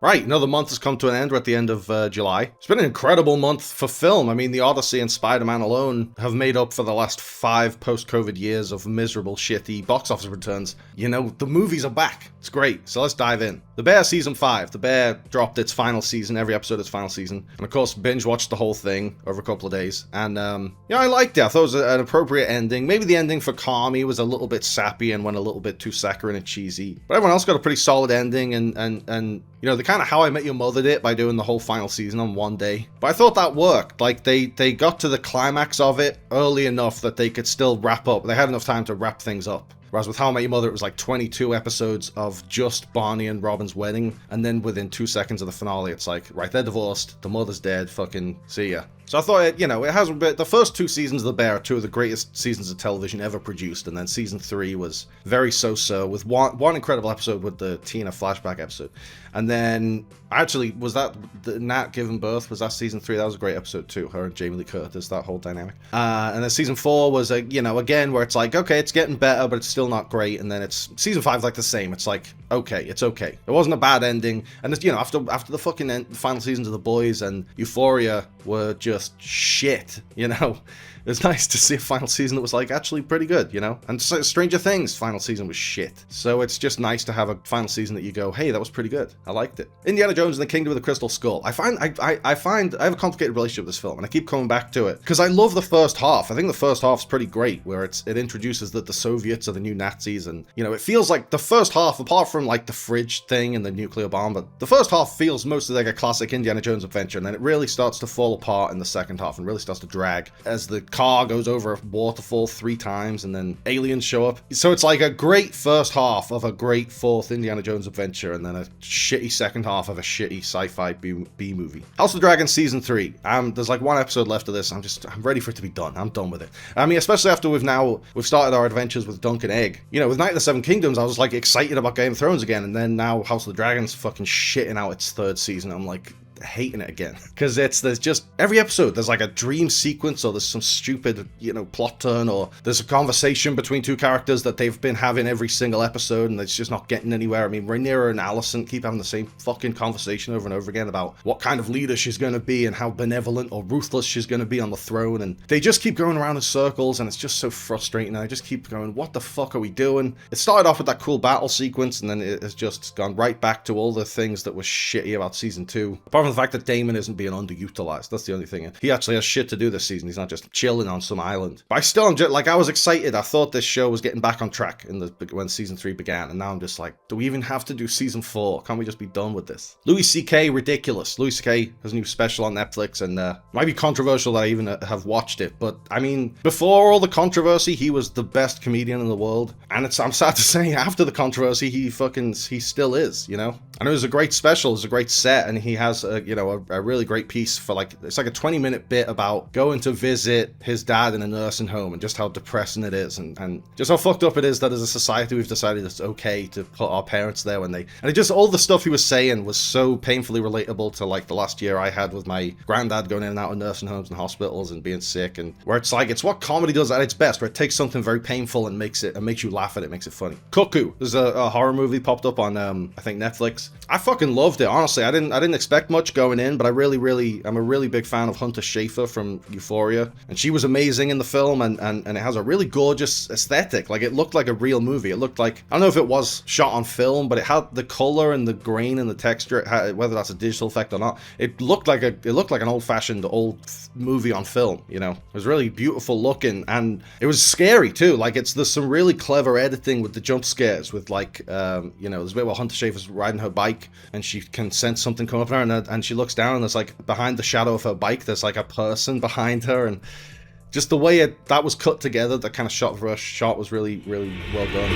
Right, another month has come to an end. We're at the end of July. It's been an incredible month for film. I mean, the Odyssey and Spider-Man alone have made up for the last 5 post-COVID years of miserable, shitty box office returns. You know, the movies are back. It's great. So let's dive in. The Bear Season 5. The Bear dropped its final season, every episode its final season. And of course, binge-watched the whole thing over a couple of days. And, I liked it. I thought it was an appropriate ending. Maybe the ending for Kami was a little bit sappy and went a little bit too saccharine and cheesy. But everyone else got a pretty solid ending and you know, the kind of How I Met Your Mother did by doing the whole final season on one day. But I thought that worked. Like, they got to the climax of it early enough that they could still wrap up. They had enough time to wrap things up. Whereas with How I Met Your Mother, it was like 22 episodes of just Barney and Robin's wedding. And then within 2 seconds of the finale, it's like, right, they're divorced. The mother's dead. Fucking see ya. So I thought, it has been, the first 2 seasons of The Bear are 2 of the greatest seasons of television ever produced. And then season 3 was very so-so with one incredible episode with the Tina flashback episode. And then, actually, was that the Nat giving birth? Was that season 3? That was a great episode too. Her and Jamie Lee Curtis, that whole dynamic. And then season 4 was, again, where it's like, okay, it's getting better, but it's still not great. And then it's, season 5 is like the same. It's like, okay, it's okay. It wasn't a bad ending. And it's, after the fucking final seasons of The Boys and Euphoria were just shit, It was nice to see a final season that was like actually pretty good, And Stranger Things final season was shit. So it's just nice to have a final season that you go, hey, that was pretty good. I liked it. Indiana Jones and the Kingdom of the Crystal Skull. I find I have a complicated relationship with this film, and I keep coming back to it because I love the first half. I think the first half's pretty great, where it introduces that the Soviets are the new Nazis, and it feels like the first half, apart from like the fridge thing and the nuclear bomb, but the first half feels mostly like a classic Indiana Jones adventure, and then it really starts to fall apart in the second half and really starts to drag as the car goes over a waterfall 3 times and then aliens show up. So it's like a great first half of a great fourth Indiana Jones adventure and then a shitty second half of a shitty sci-fi B movie. House of the Dragon season 3. There's like 1 episode left of this. I'm ready for it to be done. I'm done with it. I mean, especially after we've started our adventures with Dunk and Egg. With Night of the Seven Kingdoms, I was like excited about Game of Thrones again, and then now House of the Dragon's fucking shitting out its 3rd season. I'm like hating it again because there's just every episode there's like a dream sequence or there's some stupid plot turn or there's a conversation between 2 characters that they've been having every single episode and it's just not getting anywhere. I mean, Rhaenyra and Alicent keep having the same fucking conversation over and over again about what kind of leader she's going to be and how benevolent or ruthless she's going to be on the throne, and they just keep going around in circles and it's just so frustrating. I just keep going, what the fuck are we doing? It started off with that cool battle sequence and then it has just gone right back to all the things that were shitty about season 2, apart from the fact that Damon isn't being underutilized. That's the only thing. He actually has shit to do this season. He's not just chilling on some island. But I still am just, like, I was excited. I thought this show was getting back on track when season 3 began, and now I'm just like, do we even have to do season 4? Can't we just be done with this? Louis C.K. ridiculous. Louis C.K. has a new special on Netflix, and it might be controversial that I even have watched it, but I mean, before all the controversy, he was the best comedian in the world, and I'm sad to say, after the controversy, he still is, And it was a great special. It was a great set, and he has a really great piece for it's like a 20-minute bit about going to visit his dad in a nursing home and just how depressing it is and just how fucked up it is that as a society we've decided it's okay to put our parents there and it just, all the stuff he was saying was so painfully relatable to like the last year I had with my granddad going in and out of nursing homes and hospitals and being sick, and where it's like, it's what comedy does at its best, where it takes something very painful and makes you laugh at it, makes it funny. Cuckoo. There's a horror movie popped up on I think Netflix. I fucking loved it, honestly. I didn't expect much going in, but I'm a really big fan of Hunter Schafer from Euphoria, and she was amazing in the film, and it has a really gorgeous aesthetic. Like, it looked like a real movie. It looked like, I don't know if it was shot on film, but it had the color and the grain and the texture, whether that's a digital effect or not. It looked like an old-fashioned old movie on film, It was really beautiful looking, and it was scary too. Like, there's some really clever editing with the jump scares, with like, there's a bit where Hunter Schafer's riding her bike, and she can sense something come up on her, and she looks down, and there's like, behind the shadow of her bike, there's like a person behind her, and just the way that was cut together, that kind of shot for a shot was really, really well done.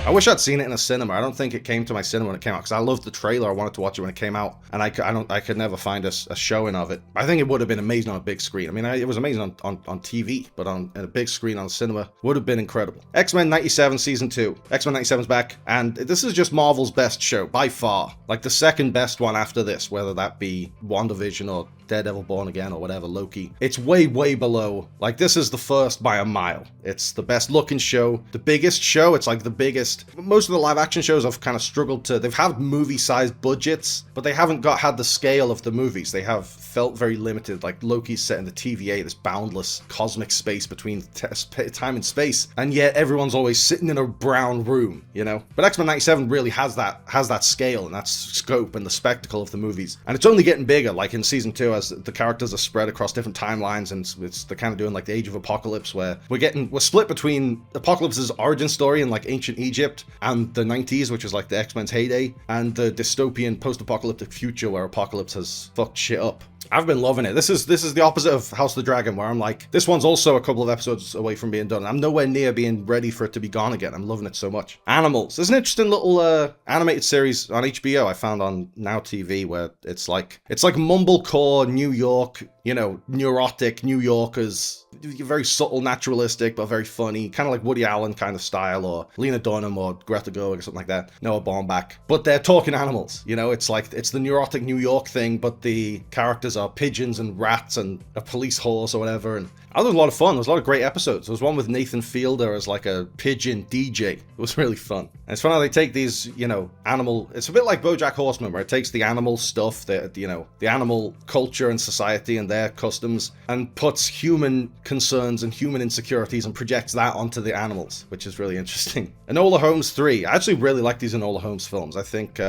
I wish I'd seen it in a cinema. I don't think it came to my cinema when it came out, because I loved the trailer. I wanted to watch it when it came out, and I could never find a showing of it. I think it would have been amazing on a big screen. I mean, it was amazing on TV, but on a big screen on cinema would have been incredible. X-Men 97 Season 2. X-Men 97's back, and this is just Marvel's best show, by far. Like, the second best one after this, whether that be WandaVision or Daredevil Born Again or whatever, Loki. It's way, way below. Like, this is the first by a mile. It's the best looking show, the biggest show. It's like the biggest. Most of the live action shows have kind of struggled to, they've had movie sized budgets, but they haven't had the scale of the movies. They have felt very limited. Like, Loki's set in the TVA, this boundless cosmic space between time and space, and yet everyone's always sitting in a brown room, you know? But X-Men 97 really has that scale and that scope and the spectacle of the movies. And it's only getting bigger, like in season 2, as the characters are spread across different timelines, and they're kind of doing like the Age of Apocalypse, where we're split between Apocalypse's origin story in like ancient Egypt and the 90s, which is like the X-Men's heyday, and the dystopian post-apocalyptic future where Apocalypse has fucked shit up. I've been loving it. This is the opposite of House of the Dragon, where I'm like, this one's also a couple of episodes away from being done. I'm nowhere near being ready for it to be gone again. I'm loving it so much. Animals. There's an interesting little animated series on HBO I found on Now TV, where it's like mumblecore New York, you know, neurotic New Yorkers. Very subtle, naturalistic, but very funny. Kind of like Woody Allen kind of style, or Lena Dunham, or Greta Gerwig, or something like that. Noah Baumbach. But they're talking animals, you know? It's like, it's the neurotic New York thing, but the characters are pigeons and rats and a police horse or whatever. And that was a lot of fun. There was a lot of great episodes. There was one with Nathan Fielder as like a pigeon DJ. It was really fun. And it's fun how they take these, you know, animal... It's a bit like BoJack Horseman, where it takes the animal stuff, the animal culture and society and their customs, and puts human concerns and human insecurities and projects that onto the animals, which is really interesting. Enola Holmes 3. I actually really like these Enola Holmes films. I think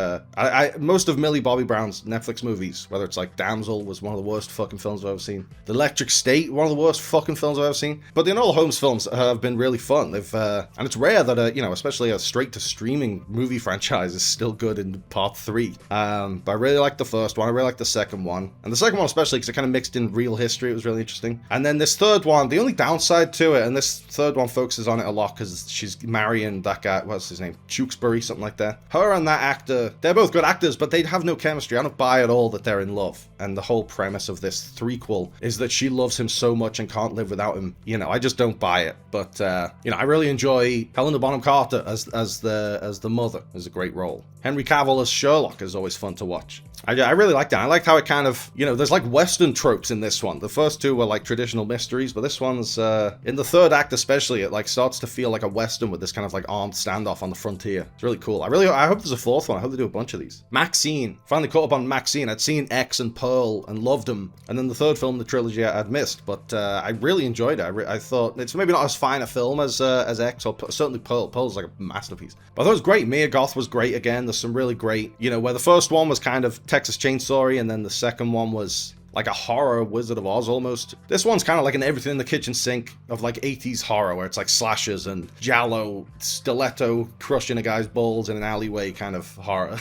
most of Millie Bobby Brown's Netflix movies, whether it's like Damsel was one of the worst fucking films I've ever seen. The Electric State, one of the worst fucking films I've ever seen. But the Enola Holmes films have been really fun. They've and it's rare that especially a straight to streaming movie franchise is still good in part 3. But I really like the first one. I really like the second one, and the second one especially because it kind of mixed in real history. It was really interesting. And then this third one, the only downside to it, and this third one focuses on it a lot because she's marrying that guy, what's his name, Tewksbury, something like that. Her and that actor, they're both good actors, but they have no chemistry. I don't buy at all that they're in love. And the whole premise of this threequel is that she loves him so much and can't live without him. You know, I just don't buy it. But I really enjoy Helena Bonham Carter as the mother. Is a great role. Henry Cavill as Sherlock is always fun to watch. I really liked that. I liked how it kind of, there's like Western tropes in this one. The first two were like traditional mysteries, but this one's, in the third act especially, it like starts to feel like a Western with this kind of like armed standoff on the frontier. It's really cool. I hope there's a fourth one. I hope they do a bunch of these. MaXXXine. Finally caught up on MaXXXine. I'd seen X and Pearl and loved them. And then the third film, the trilogy, I'd missed, but I really enjoyed it. I thought it's maybe not as fine a film as X, or certainly Pearl. Pearl's like a masterpiece. But I thought it was great. Mia Goth was great again. There's some really great, where the first one was kind of Texas Chainsaw-y, and then the second one was like a horror Wizard of Oz almost. This one's kind of like an everything in the kitchen sink of like 80s horror, where it's like slashers and giallo, stiletto crushing a guy's balls in an alleyway kind of horror.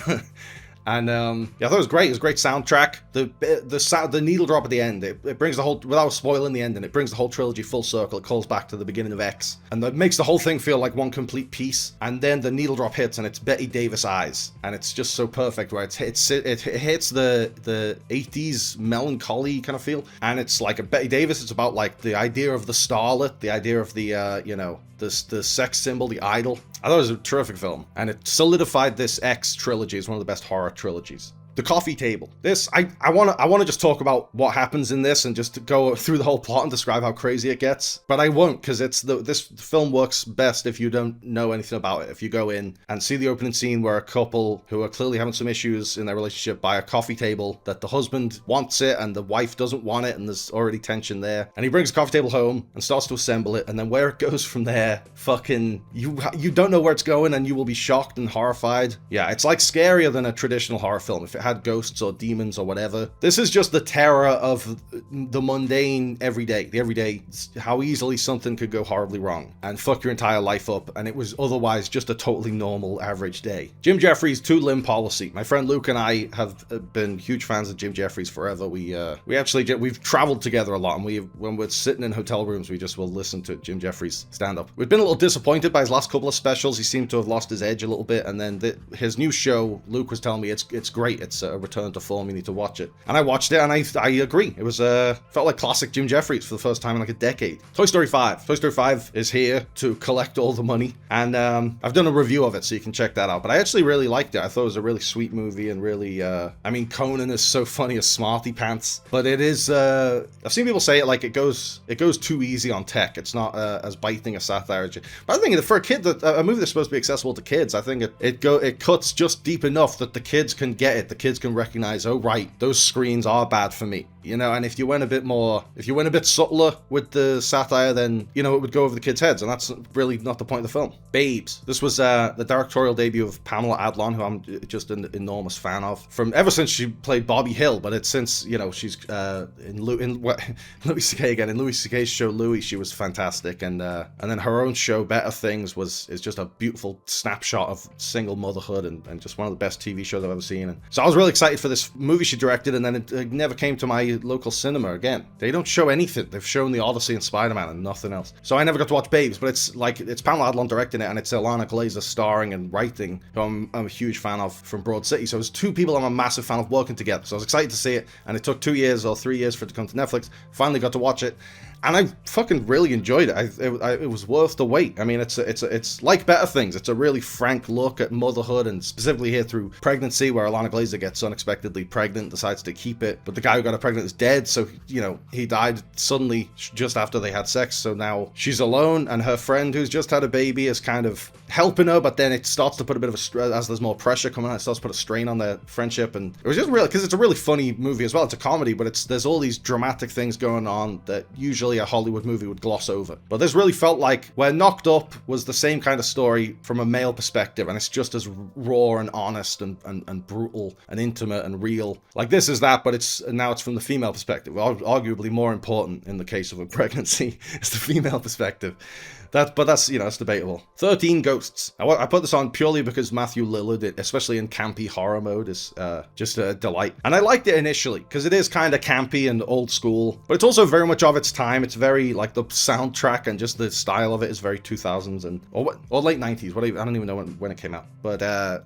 And I thought it was great. It was a great soundtrack. The needle drop at the end, it brings the whole, without spoiling the ending, it brings the whole trilogy full circle. It calls back to the beginning of X, and that makes the whole thing feel like one complete piece. And then the needle drop hits, and it's Betty Davis eyes, and it's just so perfect. Where it hits the 80s melancholy kind of feel, and it's like a Betty Davis. It's about like the idea of the starlet, the idea of the the sex symbol, the idol. I thought it was a terrific film, and it solidified this X trilogy as one of the best horror trilogies. The Coffee Table. This, I want to just talk about what happens in this and just go through the whole plot and describe how crazy it gets. But I won't, because this film works best if you don't know anything about it. If you go in and see the opening scene where a couple who are clearly having some issues in their relationship buy a coffee table, that the husband wants it and the wife doesn't want it, and there's already tension there. And he brings the coffee table home and starts to assemble it, and then where it goes from there, fucking, you don't know where it's going, and you will be shocked and horrified. Yeah, it's like scarier than a traditional horror film. If it had ghosts or demons or whatever. This is just the terror of the mundane everyday. The everyday, how easily something could go horribly wrong and fuck your entire life up, and it was otherwise just a totally normal average day. Jim Jefferies' two-limb policy. My friend Luke and I have been huge fans of Jim Jefferies forever. We've traveled together a lot, and when we're sitting in hotel rooms, we just will listen to Jim Jefferies stand-up. We've been a little disappointed by his last couple of specials. He seemed to have lost his edge a little bit, and then his new show, Luke was telling me, it's great. it's a return to form. You need to watch it. And I watched it, and I agree. It was felt like classic Jim Jefferies for the first time in like a decade. Toy Story 5. Toy Story 5 is here to collect all the money, and I've done a review of it, so you can check that out. But I actually really liked it. I thought it was a really sweet movie, and really, I mean, Conan is so funny as Smarty Pants, but it is. I've seen people say it like it goes too easy on tech. It's not as biting a satire. But I think for a kid, a movie that's supposed to be accessible to kids, I think it cuts just deep enough that the kids can get it. The kids can recognize, oh right, those screens are bad for me. You know, and if you went a bit subtler with the satire, then, you know, it would go over the kids' heads, and that's really not the point of the film. Babes. This was the directorial debut of Pamela Adlon, who I'm just an enormous fan of, from ever since she played Bobby Hill, but it's since, you know, she's in Louis C.K. again. In Louis C.K.'s show Louis, she was fantastic, and then her own show Better Things is just a beautiful snapshot of single motherhood, and just one of the best TV shows I've ever seen. And so I was really excited for this movie she directed, and then it never came to my local cinema again. They don't show anything. They've shown the Odyssey and Spider-Man and nothing else. So I never got to watch Babes, but it's Pamela Adlon directing it, and it's Ilana Glazer starring and writing, who I'm a huge fan of from Broad City. So it was two people I'm a massive fan of working together. So I was excited to see it, and it took 2 years or 3 years for it to come to Netflix. Finally got to watch it, and I fucking really enjoyed it. It was worth the wait. I mean, it's like Better Things. It's a really frank look at motherhood, and specifically here through pregnancy, where Ilana Glazer gets unexpectedly pregnant, decides to keep it, but the guy who got her pregnant is dead, so, you know, he died suddenly just after they had sex, so now she's alone, and her friend who's just had a baby is kind of helping her, but then it starts to put a bit of as there's more pressure coming on, it starts to put a strain on their friendship. And it was just really, because it's a really funny movie as well. It's a comedy, but there's all these dramatic things going on that usually a Hollywood movie would gloss over. But this really felt like where Knocked Up was the same kind of story from a male perspective, and it's just as raw and honest and brutal and intimate and real. Like, this is that, but now it's from the female perspective. Arguably more important in the case of a pregnancy is the female perspective. But that's, you know, it's debatable. 13 Ghosts. I put this on purely because Matthew Lillard, especially in campy horror mode, is just a delight. And I liked it initially, because it is kind of campy and old school, but it's also very much of its time. It's very, like, the soundtrack and just the style of it is very 2000s or late 90s. I don't even know when it came out. But,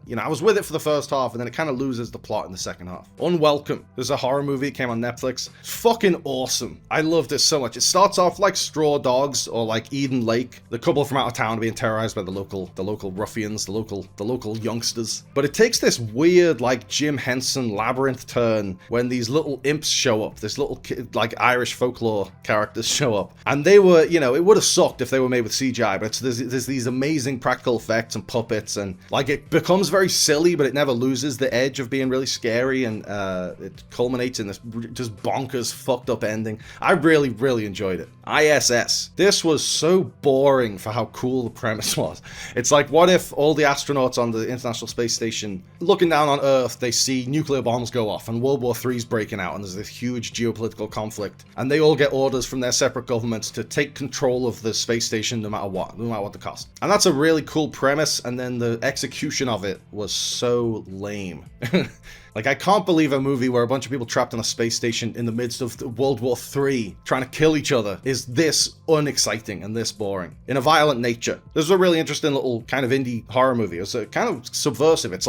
you know, I was with it for the first half, and then it kind of loses the plot in the second half. Unwelcome. There's a horror movie. It came on Netflix. It's fucking awesome. I loved it so much. It starts off like Straw Dogs or like Eden Lake. The couple from out of town are being terrorized by the local ruffians, the local youngsters. But it takes this weird, like, Jim Henson Labyrinth turn when these little imps show up. This little, like, Irish folklore characters show up. And they were, you know, it would have sucked if they were made with CGI, but there's these amazing practical effects and puppets, and, like, it becomes very silly, but it never loses the edge of being really scary, and it culminates in this just bonkers, fucked up ending. I really, really enjoyed it. I.S.S. This was so boring for how cool the premise was. It's like, what if all the astronauts on the International Space Station, looking down on Earth, they see nuclear bombs go off and World War III's breaking out, and there's this huge geopolitical conflict, and they all get orders from their separate governments to take control of the space station no matter what the cost. And that's a really cool premise, and then the execution of it was so lame. Like, I can't believe a movie where a bunch of people trapped on a space station in the midst of World War III trying to kill each other is this unexciting and this boring. In a Violent Nature, this is a really interesting little kind of indie horror movie. It's kind of subversive. It's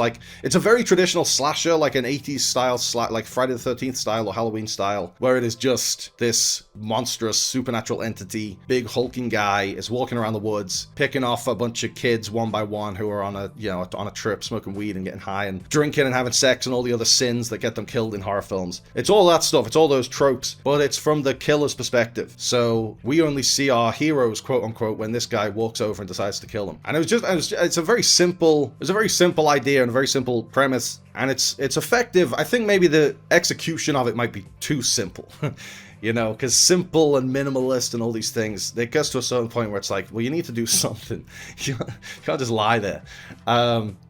a very traditional slasher, like an 80s style, like Friday the 13th style or Halloween style, where it is just this monstrous supernatural entity, big hulking guy is walking around the woods, picking off a bunch of kids one by one who are on a trip, smoking weed and getting high and drinking and having sex and all the other sins that get them killed in horror films. It's all that stuff. It's all those tropes, but it's from the killer's perspective. So we only see our heroes, quote unquote, when this guy walks over and decides to kill them. And it's a very simple idea and a very simple premise, and it's effective. I think maybe the execution of it might be too simple. You know, because simple and minimalist and all these things, it gets to a certain point where it's like, well, you need to do something. You can't just lie there.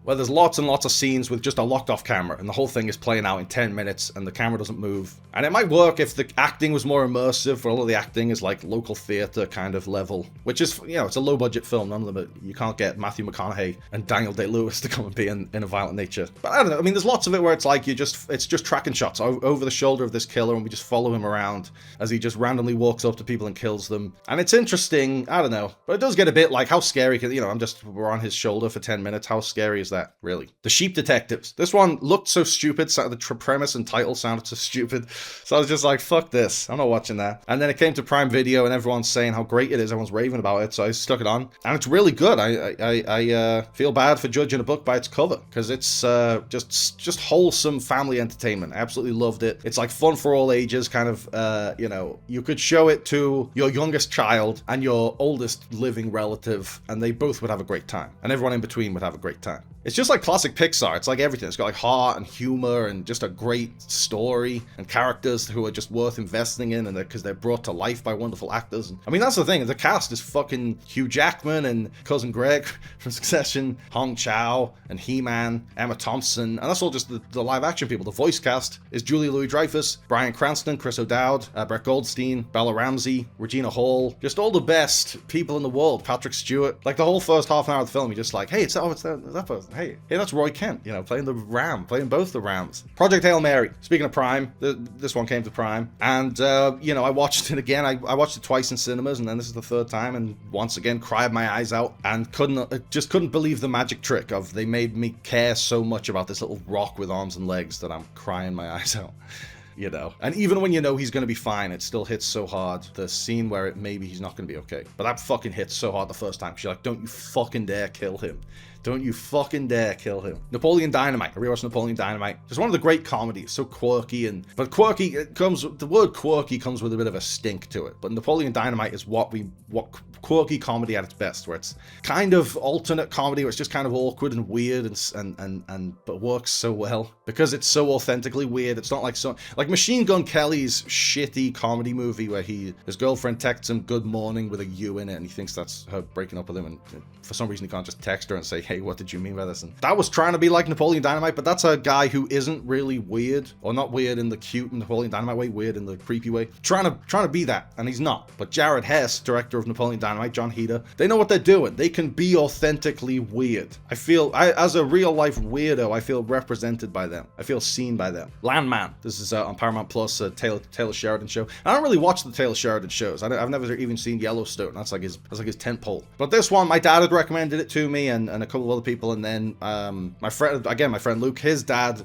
Well, there's lots and lots of scenes with just a locked off camera, and the whole thing is playing out in 10 minutes, and the camera doesn't move. And it might work if the acting was more immersive, for all of the acting is like local theater kind of level, which is, you know, it's a low budget film. None of them, you can't get Matthew McConaughey and Daniel Day-Lewis to come and be in A Violent Nature. But I don't know, I mean, there's lots of it where it's like, it's just tracking shots over the shoulder of this killer, and we just follow him around as he just randomly walks up to people and kills them. And it's interesting, I don't know, but it does get a bit like, how scary can, you know, we're on his shoulder for 10 minutes, how scary is is that, really? The Sheep Detectives. This one looked so stupid, so the premise and title sounded so stupid, so I was just like, fuck this, I'm not watching that. And then it came to Prime Video, and everyone's saying how great it is, everyone's raving about it, so I stuck it on, and it's really good. I feel bad for judging a book by its cover, because it's just wholesome family entertainment. I absolutely loved it. It's like fun for all ages, kind of, you know, you could show it to your youngest child and your oldest living relative, and they both would have a great time, and everyone in between would have a great time. It's just like classic Pixar. It's like everything. It's got like heart and humor and just a great story and characters who are just worth investing in, and because they're brought to life by wonderful actors. And, I mean, that's the thing. The cast is fucking Hugh Jackman and Cousin Greg from Succession, Hong Chow and He-Man, Emma Thompson, and that's all just the live action people. The voice cast is Julia Louis-Dreyfus, Bryan Cranston, Chris O'Dowd, Brett Goldstein, Bella Ramsey, Regina Hall, just all the best people in the world. Patrick Stewart. Like the whole first half an hour of the film, you're just like, hey, it's that person. Hey, that's Roy Kent, you know, playing the Ram, playing both the Rams. Project Hail Mary. Speaking of Prime, this one came to Prime, and you know, I watched it again. I watched it twice in cinemas, and then this is the third time, and once again cried my eyes out, and just couldn't believe the magic trick of they made me care so much about this little rock with arms and legs that I'm crying my eyes out. You know, and even when you know he's going to be fine, it still hits so hard. The scene where maybe he's not going to be okay, but that fucking hits so hard the first time. She's like, don't you fucking dare kill him. Don't you fucking dare kill him. Napoleon Dynamite. I rewatched Napoleon Dynamite. It's one of the great comedies. So quirky, but quirky, the word quirky comes with a bit of a stink to it. But Napoleon Dynamite is what quirky comedy at its best, where it's kind of alternate comedy, where it's just kind of awkward and weird, and but works so well because it's so authentically weird. It's not like Machine Gun Kelly's shitty comedy movie where his girlfriend texts him good morning with a U in it, and he thinks that's her breaking up with him, and for some reason he can't just text her and say, hey, what did you mean by this? And that was trying to be like Napoleon Dynamite, but that's a guy who isn't really weird, or not weird in the cute Napoleon Dynamite way, weird in the creepy way, trying to be that, and he's not. But Jared Hess, director of Napoleon Dynamite, John Heder, they know what they're doing. They can be authentically weird. As a real life weirdo, I feel represented by them. I feel seen by them. Landman. This is on Paramount Plus, Taylor Sheridan show. I don't really watch the Taylor Sheridan shows. I've never even seen Yellowstone. That's like his tent pole. But this one, my dad had recommended it to me, and a couple of other people, and then my friend Luke, his dad,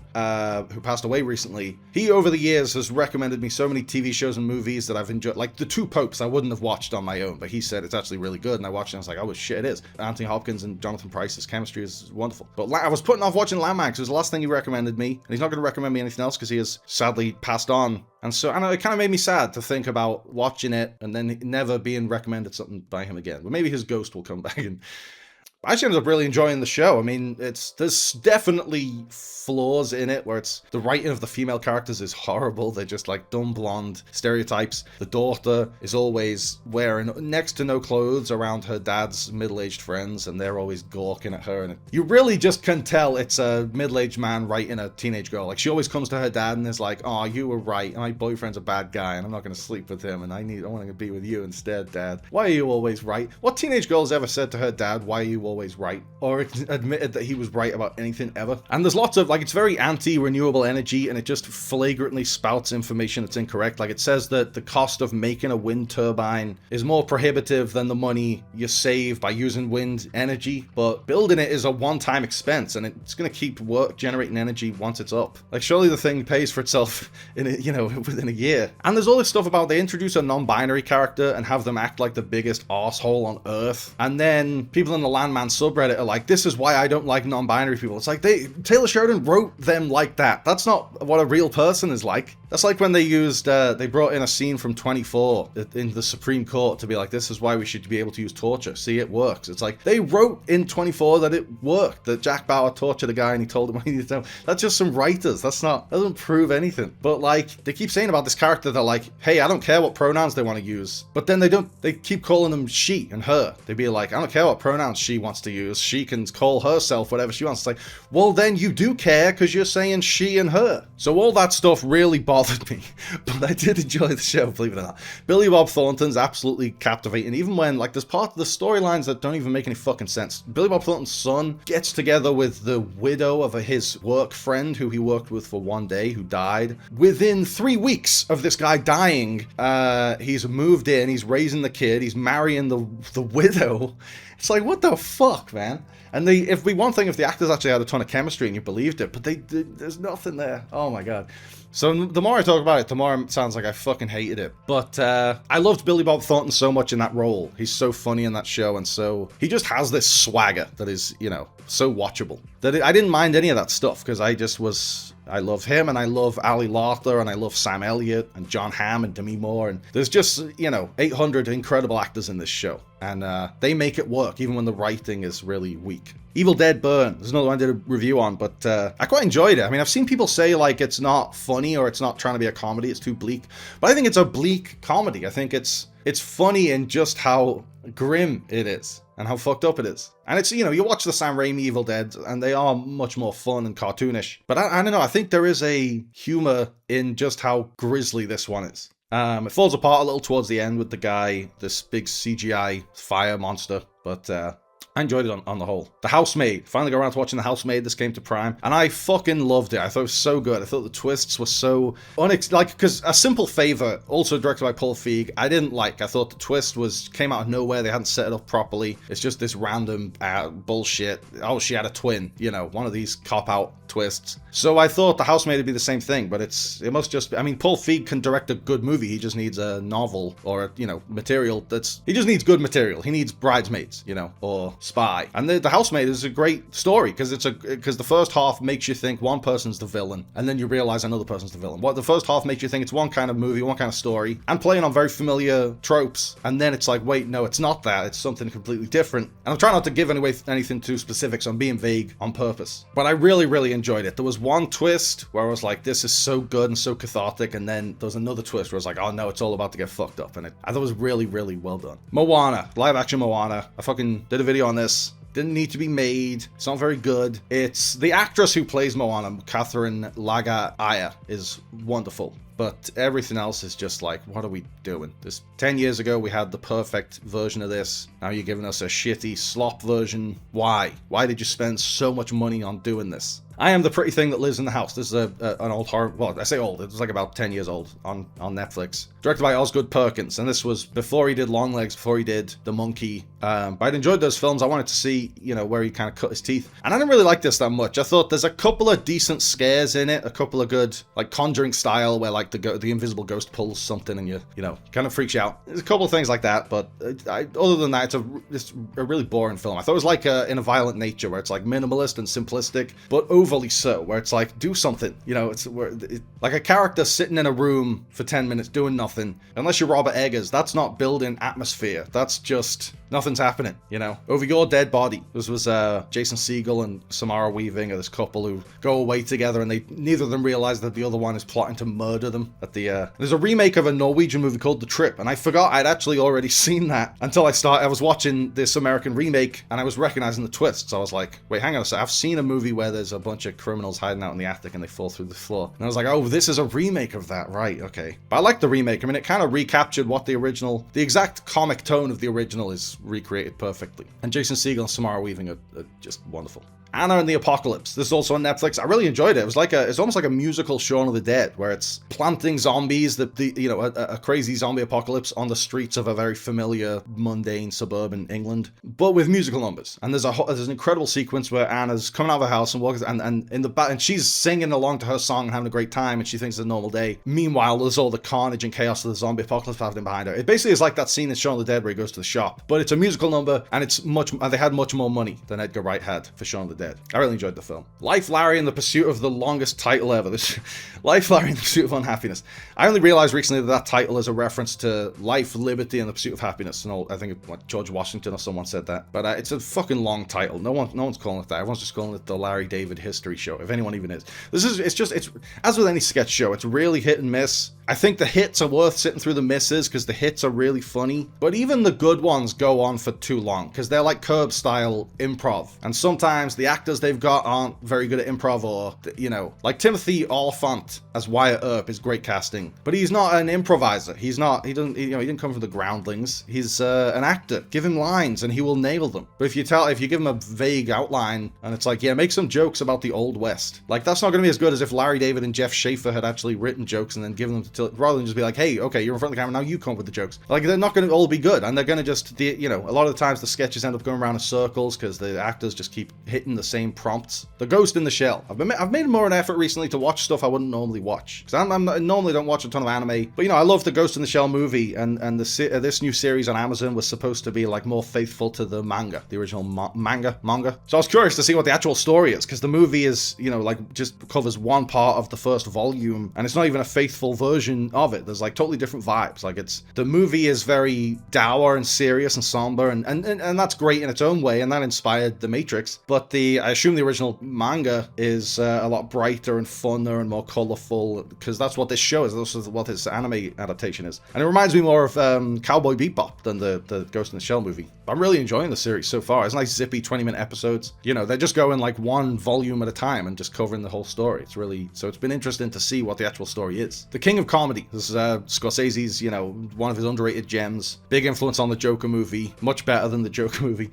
who passed away recently, he over the years has recommended me so many TV shows and movies that I've enjoyed. Like The Two Popes, I wouldn't have watched on my own, but he said it's actually really good, and I watched it and I was like, oh shit, it is. Anthony Hopkins and Jonathan Pryce's chemistry is wonderful. But I was putting off watching Landman because it was the last thing he recommended me, and he's not going to recommend me anything else because he has sadly passed on. And so, I know it kind of made me sad to think about watching it and then never being recommended something by him again. But maybe his ghost will come back. And I actually ended up really enjoying the show. I mean, there's definitely flaws in it where the writing of the female characters is horrible. They're just like dumb blonde stereotypes. The daughter is always wearing next to no clothes around her dad's middle-aged friends, and they're always gawking at her. And you really just can tell it's a middle-aged man writing a teenage girl. Like, she always comes to her dad and is like, oh, you were right. My boyfriend's a bad guy and I'm not going to sleep with him, and I want to be with you instead, Dad. Why are you always right? What teenage girl's ever said to her dad, why are you always right, or admitted that he was right about anything ever? And there's lots of, like, it's very anti-renewable energy, and it just flagrantly spouts information that's incorrect. Like, it says that the cost of making a wind turbine is more prohibitive than the money you save by using wind energy, but building it is a one-time expense, and it's going to keep generating energy once it's up. Like, surely the thing pays for itself within a year. And there's all this stuff about they introduce a non-binary character and have them act like the biggest arsehole on earth, and then people in the Landman subreddit are like, this is why I don't like non-binary people. It's like, Taylor Sheridan wrote them like that. That's not what a real person is like. That's like when they brought in a scene from 24 in the Supreme Court to be like, this is why we should be able to use torture. See, it works. It's like, they wrote in 24 that it worked, that Jack Bauer tortured a guy and he told him what he needed to know. That's just some writers. That doesn't prove anything. But like, they keep saying about this character, they're like, hey, I don't care what pronouns they want to use. But then they keep calling them she and her. They'd be like, I don't care what pronouns she wants to use. She can call herself whatever she wants. It's like, well, then you do care because you're saying she and her. So all that stuff really bothered me, but I did enjoy the show, believe it or not. Billy Bob Thornton's absolutely captivating, even when, like, there's part of the storylines that don't even make any fucking sense. Billy Bob Thornton's son gets together with the widow of his work friend who he worked with for one day, who died. Within 3 weeks of this guy dying, he's moved in, he's raising the kid, he's marrying the widow. It's like, what the fuck, man? And it'd be one thing if the actors actually had a ton of chemistry and you believed it, but there's nothing there. Oh my god. So the more I talk about it, the more it sounds like I fucking hated it. But I loved Billy Bob Thornton so much in that role. He's so funny in that show, and so he just has this swagger that is, so watchable. I didn't mind any of that stuff, because I love him, and I love Ali Larter, and I love Sam Elliott, and John Hamm, and Demi Moore, and there's just, 800 incredible actors in this show, and they make it work, even when the writing is really weak. Evil Dead Burn, there's another one I did a review on, but I quite enjoyed it. I mean, I've seen people say, like, it's not funny, or it's not trying to be a comedy, it's too bleak, but I think it's a bleak comedy. I think it's funny in just how grim it is, and how fucked up it is. And it's, you watch the Sam Raimi Evil Dead, and they are much more fun and cartoonish. But I don't know, I think there is a humor in just how grisly this one is. It falls apart a little towards the end with the guy, this big CGI fire monster, but I enjoyed it on the whole. The Housemaid. Finally got around to watching The Housemaid. This came to Prime. And I fucking loved it. I thought it was so good. I thought the twists were so... because A Simple Favor, also directed by Paul Feig, I didn't like. I thought the twist came out of nowhere. They hadn't set it up properly. It's just this random bullshit. Oh, she had a twin. One of these cop-out twists. So I thought The Housemaid would be the same thing, but it must just... I mean, Paul Feig can direct a good movie. He just needs a novel or, material that's... He just needs good material. He needs Bridesmaids, or Spy. And the Housemaid is a great story, because the first half makes you think one person's the villain, and then you realize another person's the villain. The first half makes you think it's one kind of movie, one kind of story, and playing on very familiar tropes, and then it's like, wait, no, it's not that, it's something completely different. And I'm trying not to give anything too specific, so I'm being vague on purpose. But I really, really enjoyed it. There was one twist where I was like, this is so good and so cathartic, and then there was another twist where I was like, oh no, it's all about to get fucked up, and I thought it was really, really well done. Moana, live action Moana. I fucking did a video on this. Didn't need to be made. It's not very good. It's the actress who plays Moana, Catherine Laga-Aya, is wonderful. But everything else is just like, what are we doing? 10 years ago, we had the perfect version of this. Now you're giving us a shitty slop version. Why? Why did you spend so much money on doing this? I Am the Pretty Thing That Lives in the House. This is an old horror... Well, I say old. It was like about 10 years old on Netflix. Directed by Osgood Perkins. And this was before he did Longlegs, before he did The Monkey. But I'd enjoyed those films. I wanted to see, where he kind of cut his teeth. And I didn't really like this that much. I thought there's a couple of decent scares in it. A couple of good, like, Conjuring style, where, like, the invisible ghost pulls something and you kind of freaks you out. There's a couple of things like that. But other than that, it's a really boring film. I thought it was like In a Violent Nature, where it's, like, minimalist and simplistic, but overly so, where it's like, do something, it's like a character sitting in a room for 10 minutes doing nothing. Unless you're Robert Eggers, that's not building atmosphere. That's just nothing's happening, over your dead body. This was Jason Segel and Samara Weaving are this couple who go away together, and neither of them realize that the other one is plotting to murder them at the there's a remake of a Norwegian movie called The Trip, and I forgot I'd actually already seen that until I was watching this American remake, and I was recognizing the twists. I was like, wait, hang on a sec, I've seen a movie where there's a bunch of criminals hiding out in the attic and they fall through the floor. And I was like, oh, this is a remake of that, right? Okay. But I like the remake. I mean, it kind of recaptured what the exact comic tone of the original is recreated perfectly. And Jason Segel and Samara Weaving are just wonderful. Anna and the Apocalypse. This is also on Netflix. I really enjoyed it. It's almost like a musical Shaun of the Dead, where it's planting zombies, a crazy zombie apocalypse on the streets of a very familiar, mundane suburban England, but with musical numbers. And there's an incredible sequence where Anna's coming out of her house and walks, and in the back, and she's singing along to her song and having a great time, and she thinks it's a normal day. Meanwhile, there's all the carnage and chaos of the zombie apocalypse happening behind her. It basically is like that scene in Shaun of the Dead where he goes to the shop, but it's a musical number, and they had much more money than Edgar Wright had for Shaun of the Dead. I really enjoyed the film. Life, Larry, in the Pursuit of the longest title ever. Life, Larry, in the Pursuit of Unhappiness. I only realized recently that title is a reference to Life, Liberty, and the Pursuit of Happiness. And I think George Washington or someone said that. But it's a fucking long title. No one's calling it that. Everyone's just calling it the Larry David History Show, if anyone even is. It's as with any sketch show, it's really hit and miss. I think the hits are worth sitting through the misses because the hits are really funny. But even the good ones go on for too long because they're like Curb style improv. And sometimes the actors they've got aren't very good at improv, or, like Timothy Olyphant as Wyatt Earp is great casting. But he's not an improviser. He didn't come from the groundlings. He's an actor. Give him lines and he will nail them. But if you give him a vague outline and it's like, yeah, make some jokes about the Old West. Like, that's not going to be as good as if Larry David and Jeff Schaefer had actually written jokes and then given them to rather than just be like, hey, okay, you're in front of the camera, now you come up with the jokes. Like, they're not going to all be good, and they're going to just, you know, a lot of the times the sketches end up going around in circles because the actors just keep hitting the same prompts. The Ghost in the Shell. I've made more an effort recently to watch stuff I wouldn't normally watch, because I normally don't watch a ton of anime, but you know, I love the Ghost in the Shell movie, and this new series on Amazon was supposed to be like more faithful to the manga, the original manga. So I was curious to see what the actual story is, because the movie is, you know, like just covers one part of the first volume, and it's not even a faithful version of it. There's like totally different vibes. Like, the movie is very dour and serious and somber, and that's great in its own way, and that inspired The Matrix. But I assume the original manga is a lot brighter and funner and more colorful, because that's what this show is. This is what this anime adaptation is, and it reminds me more of Cowboy Bebop than the Ghost in the Shell movie. I'm really enjoying the series so far. It's nice, zippy 20-minute episodes. You know, they're just going like one volume at a time and just covering the whole story. So it's been interesting to see what the actual story is. The King of Comedy. This is Scorsese's, you know, one of his underrated gems. Big influence on the Joker movie. Much better than the Joker movie.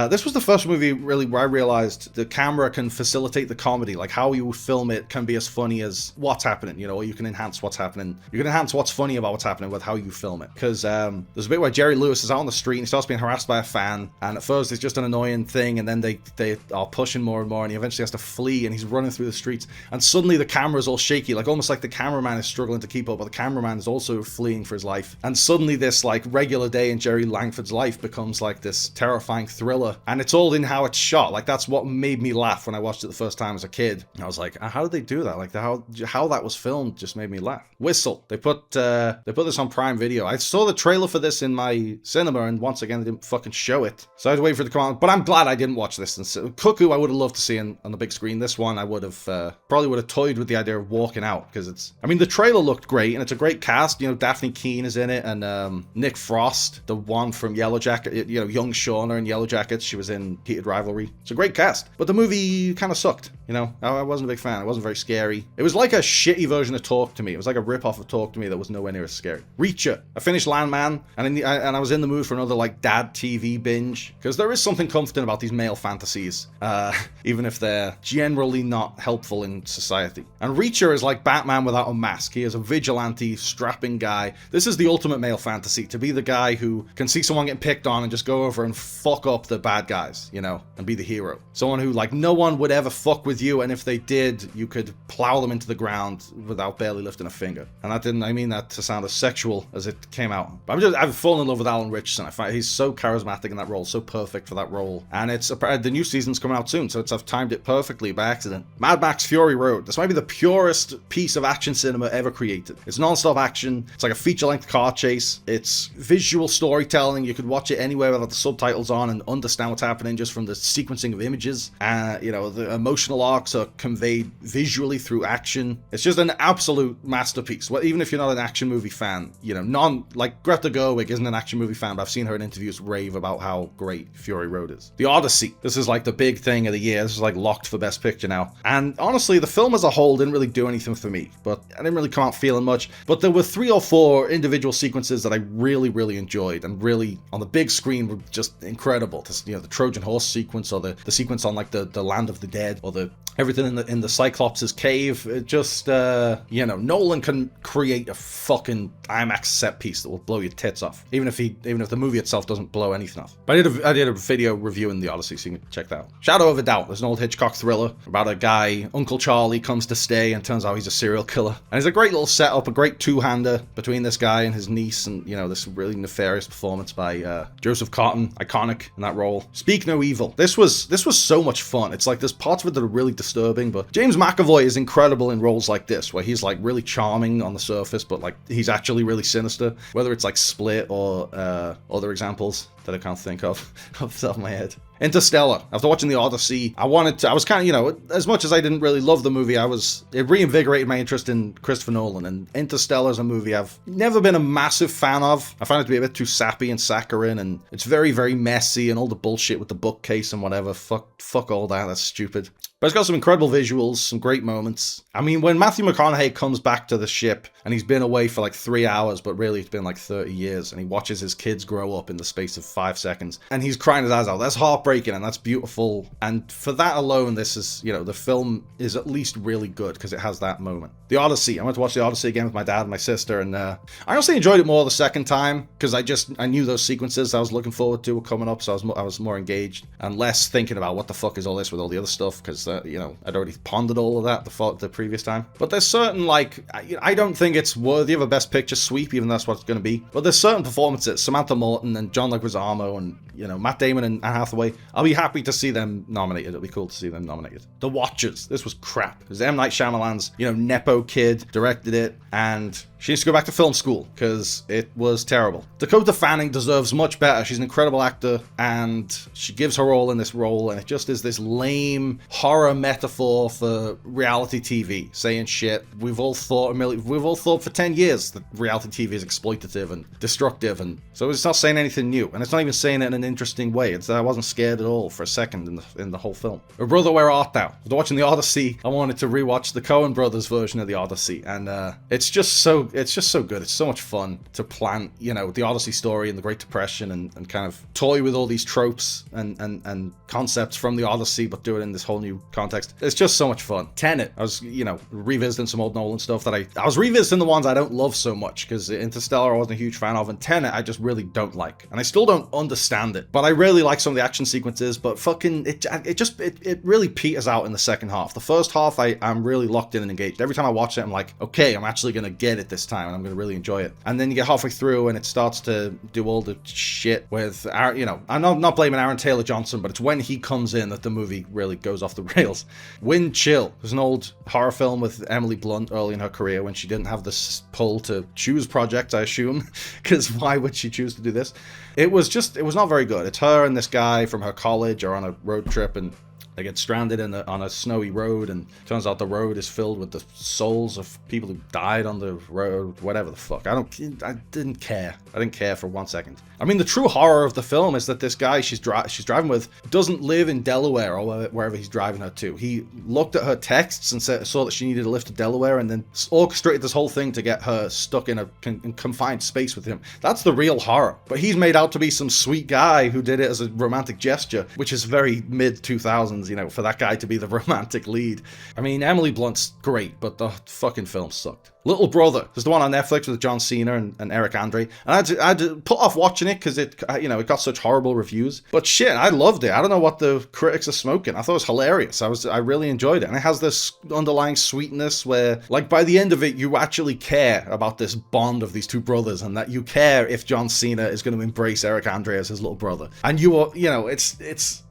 This was the first movie really where I realized the camera can facilitate the comedy. Like, how you film it can be as funny as what's happening, you know, or you can enhance what's happening. You can enhance what's funny about what's happening with how you film it. Because there's a bit where Jerry Lewis is out on the street and he starts being harassed by a fan, and at first it's just an annoying thing, and then they are pushing more and more, and he eventually has to flee, and he's running through the streets, and suddenly the camera's all shaky, like almost like the cameraman is struggling to keep up, but the cameraman is also fleeing for his life, and suddenly this like regular day in Jerry Langford's life becomes like this terrifying thriller, and it's all in how it's shot. Like, that's what made me laugh when I watched it the first time as a kid. I was like, how did they do that? Like, how that was filmed just made me laugh. Whistle. They put this on Prime Video. I saw the trailer for this in my cinema, and once again they didn't fucking show it, so I had to wait for it to come out. But I'm glad I didn't watch this. And Cuckoo I would have loved to see on the big screen. This one I would have probably would have toyed with the idea of walking out, because the trailer looked great, and it's a great cast. You know, Daphne Keane is in it, and Nick Frost, the one from Yellow Jacket, you know, young Shauna in Yellow Jackets, she was in Heated Rivalry. It's a great cast, but the movie kind of sucked. You know, I wasn't a big fan. It wasn't very scary. It was like a shitty version of Talk to Me. It was like a rip-off of Talk to Me that was nowhere near as scary. Reacher. I finished Landman, and I was in the mood for another like dad TV binge, because there is something comforting about these male fantasies, even if they're generally not helpful in society. And Reacher is like Batman without a mask. He is a vigilante, strapping guy. This is the ultimate male fantasy, to be the guy who can see someone getting picked on and just go over and fuck up the bad guys, you know, and be the hero. Someone who, like, no one would ever fuck with you, and if they did, you could plow them into the ground without barely lifting a finger. And I mean that to sound as sexual as it came out. But I've fallen in love with Alan Richardson. I find he's so charismatic in that role, so perfect for that role. And the new season's coming out soon, so I've timed it perfectly by accident. Mad Max Fury Road. This might be the purest piece of action cinema ever created. It's non-stop action. It's like a feature-length car chase. It's visual storytelling. You could watch it anywhere without the subtitles on and understand what's happening just from the sequencing of images. You know, the emotional arcs are conveyed visually through action. It's just an absolute masterpiece. Well, even if you're not an action movie fan, you know, like Greta Gerwig isn't an action movie fan, but I've seen her in interviews rave about how great Fury Road is. The Odyssey. This is like the big thing of the year. This is like locked for Best Picture now. And honestly, the film as a whole didn't really do anything for me, but I didn't really come out feeling much. But there were 3 or 4 individual sequences that I really, really enjoyed, and really on the big screen were just incredible. This, you know, the Trojan horse sequence, or the sequence on like the land of the dead, or everything in the Cyclops' cave. It just, you know, Nolan can create a fucking IMAX set piece that will blow your tits off, even if the movie itself doesn't blow anything off. But I did a video reviewing The Odyssey, so you can check that out. Shadow of a Doubt. There's an old Hitchcock thriller about a guy, Uncle Charlie, comes to stay, and turns out he's a serial killer. And it's a great little setup, a great two-hander between this guy and his niece, and, you know, this really nefarious performance by Joseph Cotton, iconic in that role. Speak No Evil. This was so much fun. It's like there's parts of it that are really disturbing, but James McAvoy is incredible in roles like this, where he's like really charming on the surface, but like he's actually really sinister. Whether it's like Split or other examples that I can't think of off the top of my head. Interstellar. After watching the Odyssey, I was kind of, you know, as much as I didn't really love the movie, it reinvigorated my interest in Christopher Nolan, and Interstellar is a movie I've never been a massive fan of. I find it to be a bit too sappy and saccharine, and it's very, very messy, and all the bullshit with the bookcase and whatever. Fuck all that. That's stupid. But it's got some incredible visuals, some great moments. I mean, when Matthew McConaughey comes back to the ship, and he's been away for like 3 hours, but really it's been like 30 years, and he watches his kids grow up in the space of 5 seconds. And he's crying his eyes out. That's heartbreaking and that's beautiful. And for that alone, this is, you know, the film is at least really good because it has that moment. The Odyssey. I went to watch The Odyssey again with my dad and my sister, and I honestly enjoyed it more the second time because I knew those sequences I was looking forward to were coming up, so I was more engaged and less thinking about what the fuck is all this with all the other stuff because, you know, I'd already pondered all of that the previous time. But there's certain, like, I don't think it's worthy of a Best Picture sweep, even though that's what it's going to be. But there's certain performances, Samantha Morton and John Leguizamo and, you know, Matt Damon and Anne Hathaway, I'll be happy to see them nominated. It'll be cool to see them nominated. The Watchers. This was crap. It was M. Night Shyamalan's, you know, Nepo kid directed it, and she needs to go back to film school because it was terrible. Dakota Fanning deserves much better. She's an incredible actor, and she gives her all in this role, and it just is this lame horror metaphor for reality TV, saying shit. We've all thought for 10 years that reality TV is exploitative and destructive, and so it's not saying anything new, and it's not even saying it in an interesting way. I wasn't scared at all for a second in the whole film. Oh, brother, where art thou? After watching The Odyssey, I wanted to rewatch the Coen brothers version of The Odyssey, and it's just so good. It's so much fun to plan, you know, the Odyssey story and the Great Depression and kind of toy with all these tropes and concepts from the Odyssey, but do it in this whole new context. It's just so much fun. Tenet, I was, you know, revisiting some old Nolan stuff that I was revisiting the ones I don't love so much because Interstellar I wasn't a huge fan of, and Tenet I just really don't like, and I still don't understand it, but I really like some of the action sequences, but fucking it really peters out in the second half. The first half I'm really locked in and engaged. Every time I watch it I'm like, okay, I'm actually gonna get it this time and I'm gonna really enjoy it. And then you get halfway through and it starts to do all the shit with, you know, I'm not blaming Aaron Taylor Johnson, but it's when he comes in that the movie really goes off the rails. Wind Chill was an old horror film with Emily Blunt early in her career when she didn't have this pull to choose projects, I assume, because why would she choose to do this? It was not very good. It's her and this guy from her college are on a road trip, and they get stranded on a snowy road, and turns out the road is filled with the souls of people who died on the road, whatever the fuck. I didn't care. I didn't care for 1 second. I mean, the true horror of the film is that this guy she's driving with doesn't live in Delaware or wherever he's driving her to. He looked at her texts and saw that she needed a lift to Delaware, and then orchestrated this whole thing to get her stuck in a confined space with him. That's the real horror. But he's made out to be some sweet guy who did it as a romantic gesture, which is very mid-2000s, you know, for that guy to be the romantic lead. I mean, Emily Blunt's great, but the fucking film sucked. Little Brother. There's the one on Netflix with John Cena and Eric Andre. And I had to put off watching it because it got such horrible reviews. But shit, I loved it. I don't know what the critics are smoking. I thought it was hilarious. I really enjoyed it. And it has this underlying sweetness where, like, by the end of it, you actually care about this bond of these two brothers, and that you care if John Cena is going to embrace Eric Andre as his little brother. And you are, you know,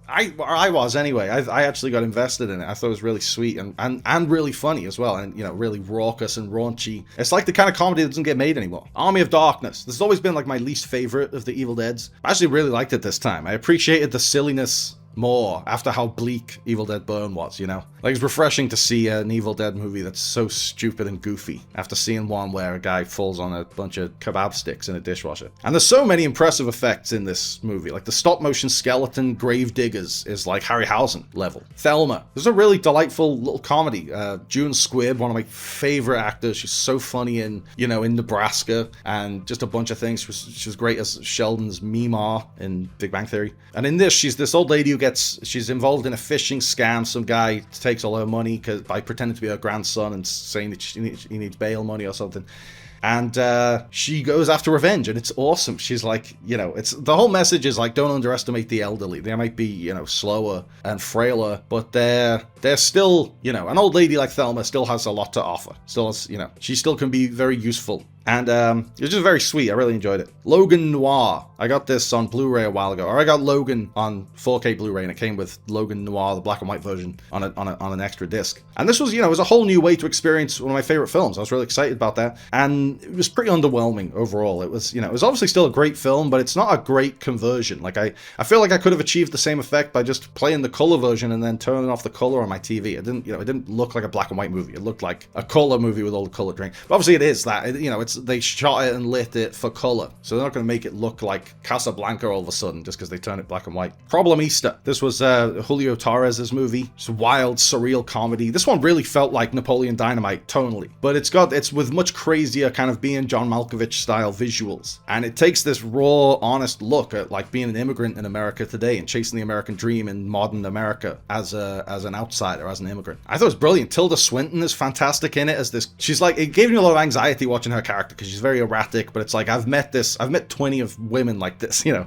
I was anyway. I actually got invested in it. I thought it was really sweet and really funny as well, and, you know, really raucous and raunchy. It's like the kind of comedy that doesn't get made anymore. Army of Darkness. This has always been like my least favorite of the Evil Deads. I actually really liked it this time. I appreciated the silliness more after how bleak Evil Dead Burn was, you know? Like, it's refreshing to see an Evil Dead movie that's so stupid and goofy after seeing one where a guy falls on a bunch of kebab sticks in a dishwasher. And there's so many impressive effects in this movie. Like, the stop-motion skeleton grave diggers is like Harryhausen level. Thelma. There's a really delightful little comedy. June Squibb, one of my favorite actors. She's so funny in Nebraska, and just a bunch of things. She was great as Sheldon's Meemaw in Big Bang Theory. And in this, she's this old lady who she's involved in a phishing scam. Some guy takes all her money by pretending to be her grandson and saying that he needs bail money or something. And she goes after revenge, and it's awesome. She's like, you know, it's the whole message is like, don't underestimate the elderly. They might be, you know, slower and frailer, but they're still, you know, an old lady like Thelma still has a lot to offer. Still has, you know, she still can be very useful. And it was just very sweet. I really enjoyed it. Logan Noir. I got this on Blu-ray a while ago. Or I got Logan on 4K Blu-ray, and it came with Logan Noir, the black and white version, on an extra disc. And this was, you know, it was a whole new way to experience one of my favorite films. I was really excited about that. And it was pretty underwhelming overall. It was, you know, it was obviously still a great film, but it's not a great conversion. Like, I feel like I could have achieved the same effect by just playing the color version and then turning off the color on my TV. It didn't look like a black and white movie. It looked like a color movie with all the color drink. But obviously it is that. You know, they shot it and lit it for color, so they're not going to make it look like Casablanca all of a sudden just because they turn it black and white. Problemista. This was Julio Torres's movie. It's a wild, surreal comedy. This one really felt like Napoleon Dynamite tonally, but it's with much crazier kind of being John Malkovich style visuals. And it takes this raw, honest look at like being an immigrant in America today and chasing the American dream in modern America as an outsider, as an immigrant. I thought it was brilliant. Tilda Swinton is fantastic in it as this. She's like, it gave me a lot of anxiety watching her character because she's very erratic, but it's like, I've met 20 of women like this, you know.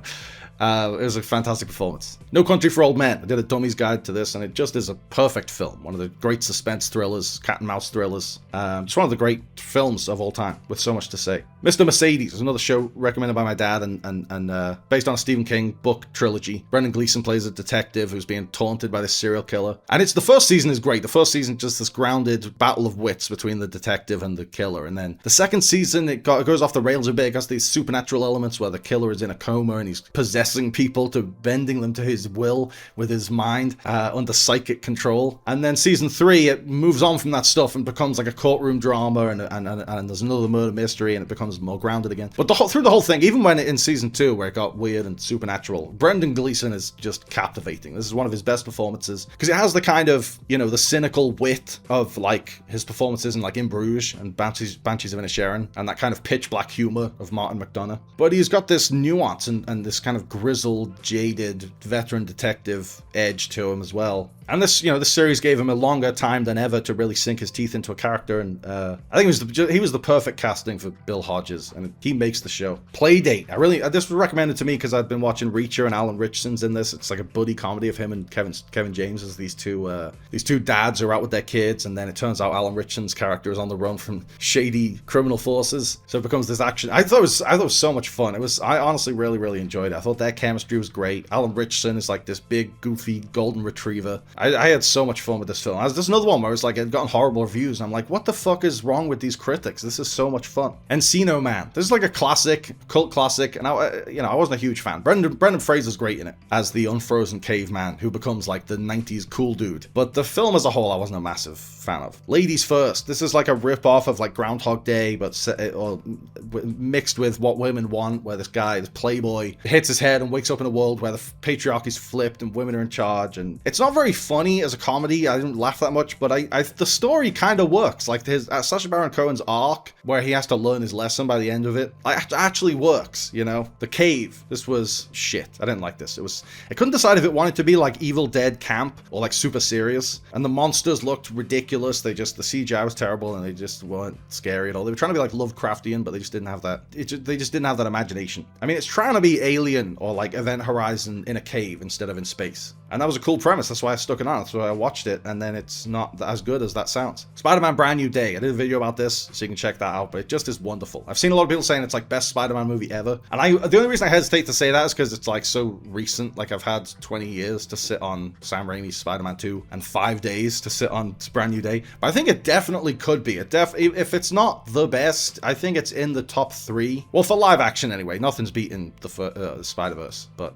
It was a fantastic performance. No Country for Old Men. I did a dummy's guide to this, and it just is a perfect film. One of the great suspense thrillers, cat and mouse thrillers. Just one of the great films of all time, with so much to say. Mr. Mercedes is another show recommended by my dad, and based on a Stephen King book trilogy. Brendan Gleeson plays a detective who's being taunted by this serial killer. And the first season is great. The first season just this grounded battle of wits between the detective and the killer. And then the second season, it goes off the rails a bit. It has these supernatural elements where the killer is in a coma and he's possessing people to bending them to his will with his mind under psychic control. And then season 3, it moves on from that stuff and becomes like a courtroom drama, and there's another murder mystery, and it becomes more grounded again. But through the whole thing, even when in season 2 where it got weird and supernatural, Brendan Gleeson is just captivating. This is one of his best performances because it has the kind of, you know, the cynical wit of like his performances in like In Bruges and Banshees of Inisherin, and that kind of pitch black humor of Martin McDonagh. But he's got this nuance and this kind of grizzled, jaded, veteran detective edge to him as well. And this series gave him a longer time than ever to really sink his teeth into a character, and I think he was the perfect casting for Bill Hodges, and he makes the show. Playdate, this was recommended to me because I've been watching Reacher, and Alan Richardson's in this. It's like a buddy comedy of him and Kevin James as these two dads are out with their kids, and then it turns out Alan Richardson's character is on the run from shady criminal forces, so it becomes this action. I thought it was so much fun. I honestly really enjoyed it. I thought their chemistry was great. Alan Richardson is like this big, goofy golden retriever. I had so much fun with this film. There's another one where it's like it had gotten horrible reviews, and I'm like, what the fuck is wrong with these critics? This is so much fun. Encino Man. This is like a classic, cult classic, and I wasn't a huge fan. Brendan Fraser's great in it as the unfrozen caveman who becomes like the 90s cool dude. But the film as a whole, I wasn't a massive fan of. Ladies First. This is like a rip-off of like Groundhog Day, but mixed with What Women Want, where this guy, this playboy, hits his head and wakes up in a world where the patriarchy's flipped and women are in charge. And it's not very funny as a comedy. I didn't laugh that much, but the story kind of works. Like his Sacha Baron Cohen's arc, where he has to learn his lesson by the end of it, actually works. You know, The Cave. This was shit. I didn't like this. I couldn't decide if it wanted to be like Evil Dead camp or like super serious. And the monsters looked ridiculous. The CGI was terrible, and they just weren't scary at all. They were trying to be like Lovecraftian, but they just didn't have that. They just didn't have that imagination. I mean, it's trying to be Alien or like Event Horizon in a cave instead of in space. And that was a cool premise. That's why I stuck it on. That's why I watched it. And then it's not as good as that sounds. Spider-Man Brand New Day. I did a video about this, so you can check that out. But it just is wonderful. I've seen a lot of people saying it's like best Spider-Man movie ever. And the only reason I hesitate to say that is because it's like so recent. Like I've had 20 years to sit on Sam Raimi's Spider-Man 2 and 5 days to sit on Brand New Day. But I think it definitely could be. If it's not the best, I think it's in the top 3. Well, for live action anyway. Nothing's beaten the Spider-Verse. But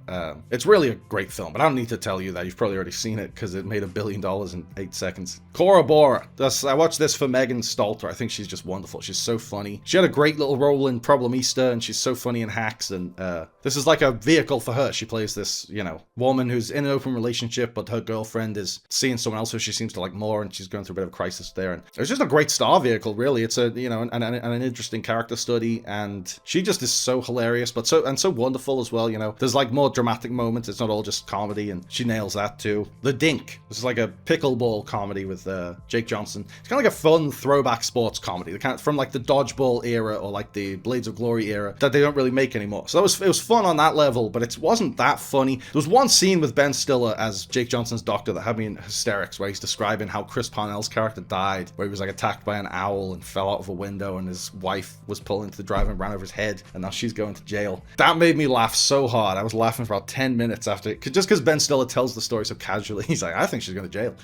it's really a great film. But I don't need to tell you that. You've probably already seen it because it made $1 billion in 8 seconds. Cora Bora. I watched this for Megan Stalter. I think she's just wonderful. She's so funny. She had a great little role in Problemista, and she's so funny in Hacks. And this is like a vehicle for her. She plays this, woman who's in an open relationship, but her girlfriend is seeing someone else who she seems to like more, and she's going through a bit of a crisis there. And it's just a great star vehicle, really. It's an interesting character study, and she just is so hilarious, but so wonderful as well. There's like more dramatic moments. It's not all just comedy, and she nails that too. The Dink. This is like a pickleball comedy with Jake Johnson. It's kind of like a fun throwback sports comedy, the kind of from like the dodgeball era or like the Blades of Glory era that they don't really make anymore. So it was fun on that level, but it wasn't that funny. There was one scene with Ben Stiller as Jake Johnson's doctor that had me in hysterics, where he's describing how Chris Parnell's character died, where he was like attacked by an owl and fell out of a window, and his wife was pulled into the driver and ran over his head, and now she's going to jail. That made me laugh so hard. I was laughing for about 10 minutes after, just because Ben Stiller tells the story so casually. He's like, I think she's going to jail.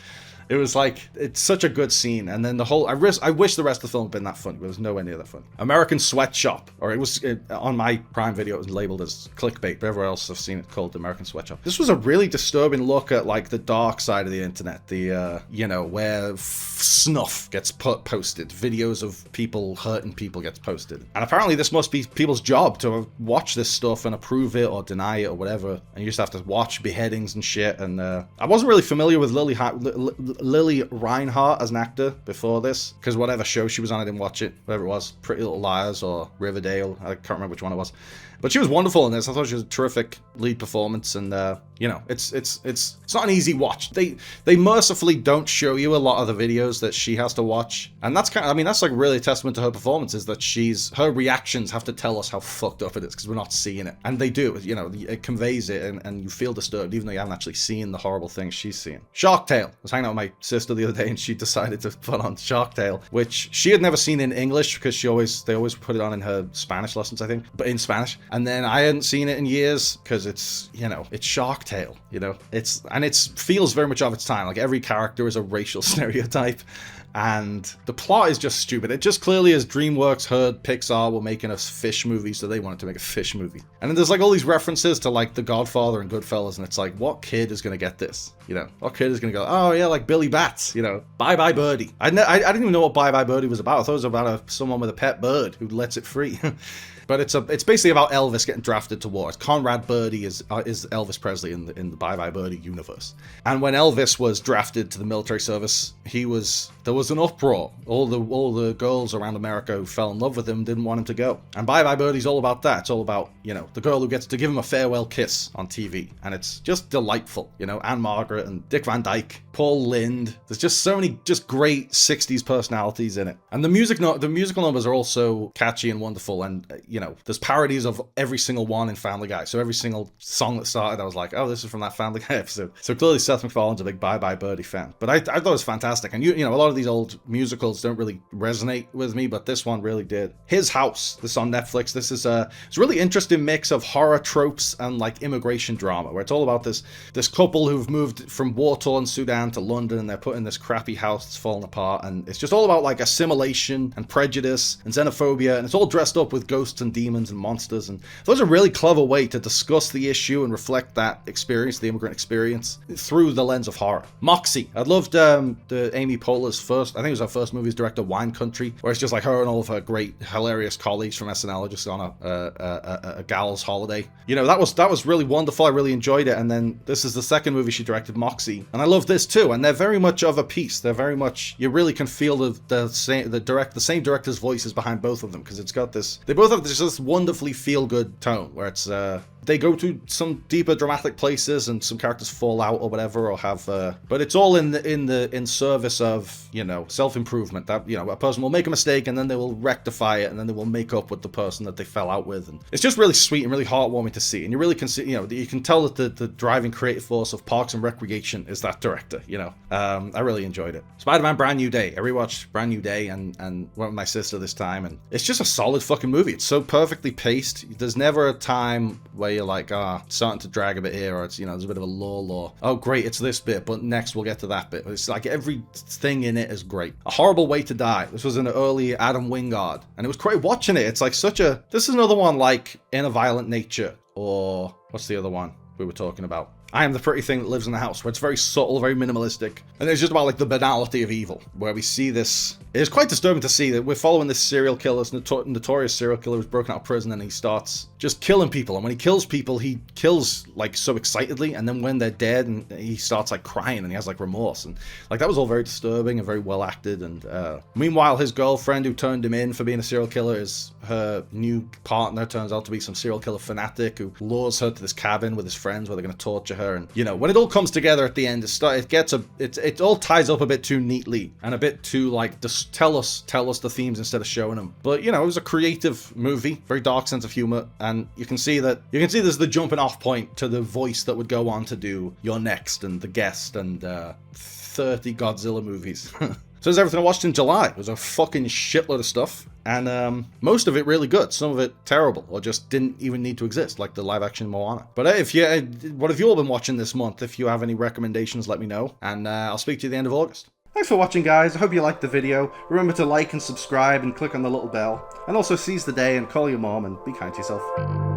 It was like, it's such a good scene. And then the whole, I wish the rest of the film had been that funny, but it was nowhere near that funny. American Sweatshop, or on my Prime Video, it was labeled as clickbait, but everywhere else I've seen it called American Sweatshop. This was a really disturbing look at like the dark side of the internet, where snuff gets posted, videos of people hurting people gets posted. And apparently this must be people's job to watch this stuff and approve it or deny it or whatever. And you just have to watch beheadings and shit. And I wasn't really familiar with Lily Reinhart as an actor before this, because whatever show she was on, I didn't watch it. Whatever it was, Pretty Little Liars or Riverdale, I can't remember which one it was. But she was wonderful in this. I thought she was a terrific lead performance, and you know, it's not an easy watch. They mercifully don't show you a lot of the videos that she has to watch, and that's kind of, I mean, that's like really a testament to her performance, is that her reactions have to tell us how fucked up it is, because we're not seeing it, and they do. You know, it conveys it, and you feel disturbed even though you haven't actually seen the horrible things she's seeing. Shark Tale. I was hanging out with my sister the other day, and she decided to put on Shark Tale, which she had never seen in English, because they always put it on in her Spanish lessons, I think, but in Spanish. And then I hadn't seen it in years, because it's, you know, it's Shark Tale, you know, it feels very much of its time. Like, every character is a racial stereotype, and the plot is just stupid. It just clearly is DreamWorks heard Pixar were making a fish movie, so they wanted to make a fish movie. And then there's like all these references to like The Godfather and Goodfellas, and it's like, what kid is gonna get this? You know, what kid is gonna go, oh yeah, like Billy Bats, you know, Bye Bye Birdie. I didn't even know what Bye Bye Birdie was about. I thought it was about someone with a pet bird who lets it free. But it's basically about Elvis getting drafted to war. Conrad Birdie is Elvis Presley in the Bye Bye Birdie universe. And when Elvis was drafted to the military service, there was an uproar. All the girls around America who fell in love with him didn't want him to go. And Bye Bye Birdie's all about that. It's all about, you know, the girl who gets to give him a farewell kiss on TV, and it's just delightful. You know, Anne Margaret and Dick Van Dyke, Paul Lynde. There's just so many just great 60s personalities in it, and the musical numbers are also catchy and wonderful. And you know, there's parodies of every single one in Family Guy. So every single song that started, I was like, oh, this is from that Family Guy episode. So clearly Seth MacFarlane's a big Bye Bye Birdie fan. But I thought it was fantastic. And you know, a lot of these old musicals don't really resonate with me, but this one really did. His House, this is on Netflix. This is it's a really interesting mix of horror tropes and like immigration drama, where it's all about this couple who've moved from war-torn Sudan to London, and they're put in this crappy house that's falling apart, and it's just all about like assimilation and prejudice and xenophobia, and it's all dressed up with ghosts and demons and monsters. And that was a really clever way to discuss the issue and reflect that experience, the immigrant experience, through the lens of horror. Moxie. I loved the Amy Poehler's first, I think it was her first movie as director, Wine Country, where it's just like her and all of her great, hilarious colleagues from SNL just on a gal's holiday. You know, that was really wonderful. I really enjoyed it. And then this is the second movie she directed, Moxie, and I love this too. And they're very much of a piece. They're very much, you really can feel the same director's voices behind both of them, because it's got this, they both have this wonderfully feel-good tone, where it's they go to some deeper dramatic places, and some characters fall out or whatever, or have but it's all in service of, you know, self-improvement. That, you know, a person will make a mistake, and then they will rectify it, and then they will make up with the person that they fell out with. And it's just really sweet and really heartwarming to see. And you really can see, you know, you can tell that the driving creative force of Parks and Recreation is that director. You know, I really enjoyed it. Spider-Man Brand New Day. I rewatched Brand New Day and went with my sister this time, and it's just a solid fucking movie. It's so perfectly paced. There's never a time where you're like, it's starting to drag a bit here, or it's, you know, there's a bit of a lull, or oh great, it's this bit, but next we'll get to that bit. It's like everything in it is great. A Horrible Way to Die. This was an early Adam Wingard, and it was great watching it. It's like this is another one like In a Violent Nature, or what's the other one we were talking about? I Am the Pretty Thing That Lives in the House, where it's very subtle, very minimalistic, and it's just about like the banality of evil, where we see this. It's quite disturbing to see that we're following this serial killer, this notorious serial killer who's broken out of prison, and he starts just killing people. And when he kills people, he kills like so excitedly, and then when they're dead, and he starts like crying, and he has like remorse, and like that was all very disturbing and very well acted. And meanwhile, his girlfriend who turned him in for being a serial killer, is her new partner turns out to be some serial killer fanatic who lures her to this cabin with his friends where they're going to torture her. And you know, when it all comes together at the end, it all ties up a bit too neatly, and a bit too like, just tell us the themes instead of showing them. But you know, it was a creative movie, very dark sense of humor, and you can see there's the jumping off point to the voice that would go on to do You're Next and The Guest and 30 Godzilla movies. So that's everything I watched in July. It was a fucking shitload of stuff, and most of it really good, some of it terrible, or just didn't even need to exist, like the live-action Moana. But what have you all been watching this month? If you have any recommendations, let me know, and I'll speak to you at the end of August. Thanks for watching, guys. I hope you liked the video. Remember to like and subscribe and click on the little bell, and also seize the day and call your mom and be kind to yourself.